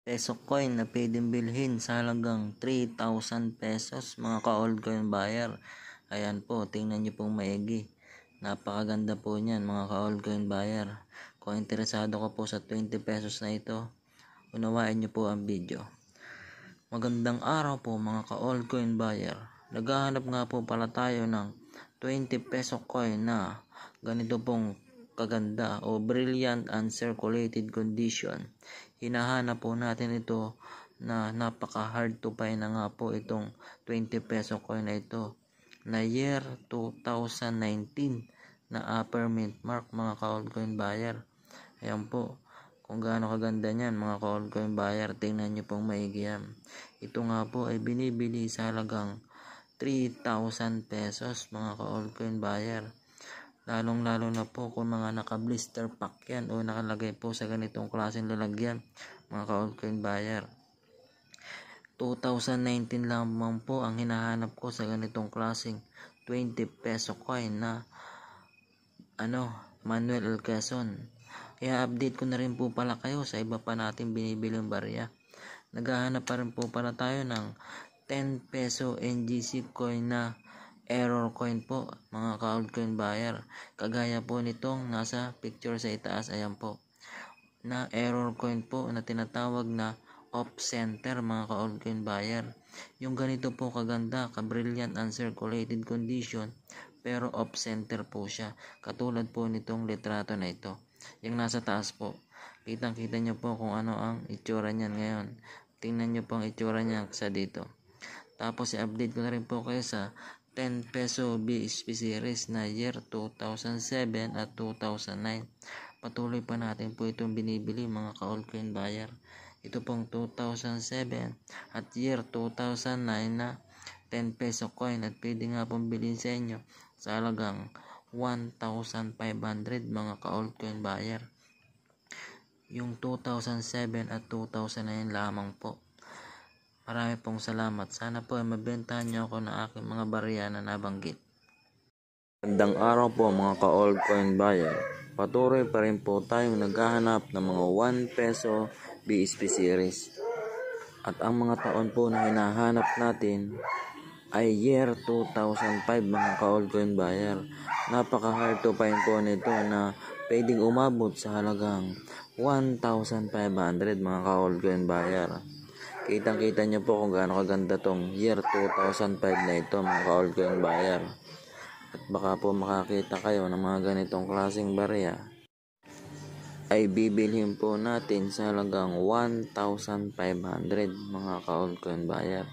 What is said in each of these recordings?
peso coin na pwedeng bilhin sa halagang 3,000 pesos mga ka-old coin buyer. Ayan po, tingnan nyo pong maigi. Napakaganda po niyan mga ka-old coin buyer. Kung interesado ka po sa 20 pesos na ito, unawain nyo po ang video. Magandang araw po mga ka-old coin buyer. Naghahanap nga po pala tayo ng 20 peso coin na ganito pong kaganda o brilliant and circulated condition. Hinahanap po natin ito na napaka hard to find na nga po itong 20 peso coin na ito na year 2019 na upper mint mark mga ka-old coin buyer. Ayan po, kung gaano kaganda niyan mga ka-old coin buyer, tingnan nyo pong maigi yan. Ito nga po ay binibili sa halagang 3,000 pesos mga ka-old coin buyer. Lalong lalo na po kung mga naka-blister pack yan o nakalagay po sa ganitong klaseng lalagyan mga ka-old coin buyer. 2019 lamang po ang hinahanap ko sa ganitong klaseng 20 peso coin na Manuel L. Quezon. Kaya update ko na rin po pala kayo sa iba pa natin binibiling barya. Naghahanap pa rin po pala tayo ng 10 peso NGC coin na error coin po mga ka-old coin buyer. Kagaya po nitong nasa picture sa itaas, ayan po, na error coin po na tinatawag na off center mga ka-old coin buyer. Yung ganito po kaganda, ka-brilliant and circulated condition, pero off center po siya. Katulad po nitong litrato na ito. Yung nasa taas po, kitang-kita nyo po kung ano ang itsura niyan ngayon. Tingnan nyo po ang itsura niya sa dito. Tapos i-update ko na rin po kayo sa 10 peso BSP series na year 2007 at 2009. Patuloy pa natin po itong binibili mga ka-old coin buyer. Ito pong 2007 at year 2009 na 10 peso coin at pwede nga pong bilhin sa inyo sa halagang 1,500 mga ka-old coin buyer. Yung 2007 at 2009 lamang po. Marami pong salamat. Sana po ay mabentahan nyo ako ng aking mga barya na nabanggit. Magandang araw po mga ka-old coin buyer. Patuloy pa rin po tayong naghahanap ng mga 1 peso BSP series. At ang mga taon po na hinahanap natin ay year 2005 mga ka-old coin buyer. Napaka hard to find po nito na pwedeng umabot sa halagang 1,500 mga ka-old coin buyer. Kitang-kita nyo po kung gaano kaganda tong year 2005 na ito mga ka-old coin buyer. At baka po makakita kayo ng mga ganitong klaseng barya ay bibilhin po natin sa halagang 1,500 mga ka-old coin buyer.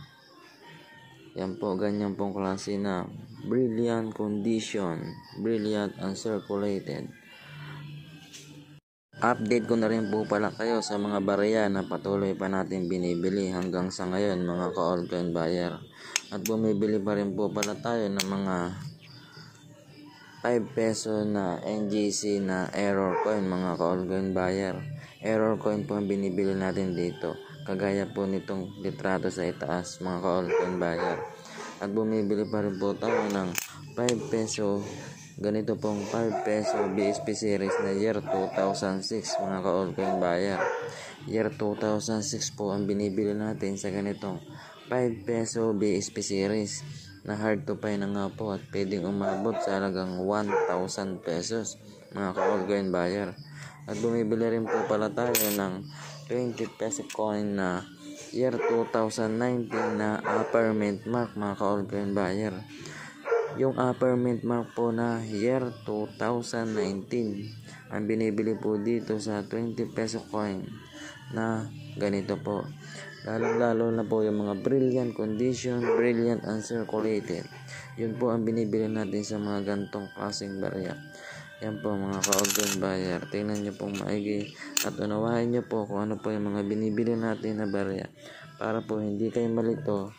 Yan po, ganyan pong klase na brilliant condition, brilliant and circulated. Update ko na rin po pala kayo sa mga barya na patuloy pa natin binibili hanggang sa ngayon mga ka-old coin buyer. At bumibili pa rin po pala tayo ng mga 5 peso na NGC na error coin mga ka-old coin buyer. Error coin po ang binibili natin dito. Kagaya po nitong litrato sa itaas mga ka-old coin buyer. At bumibili pa rin po tayo ng 5 peso. Ganito pong 5 peso BSP series na year 2006 mga ka-old coin buyer. Year 2006 po ang binibili natin sa ganitong 5 peso BSP series na hard to find na nga po at pwedeng umabot sa halagang 1,000 pesos mga ka-old coin buyer. At bumibili rin po pala tayo ng 20 peso coin na year 2019 na upper mint mark mga ka-old coin buyer. Yung upper mint mark po na year 2019 ang binibili po dito sa 20 peso coin na ganito po. Lalo na po yung mga brilliant condition, brilliant and circulated. Yun po ang binibili natin sa mga gantong klaseng barya. Yan po mga ka-old coin buyer. Tingnan nyo pong maigi at unawain nyo po kung ano po yung mga binibili natin na barya para po hindi kayo malito.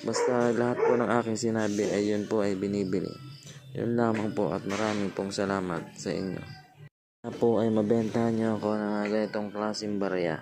Basta lahat po ng aking sinabi ay yun po ay binibili. Yun lamang po at maraming pong salamat sa inyo. Na po ay mabentahan nyo ako ng ganitong klaseng barya.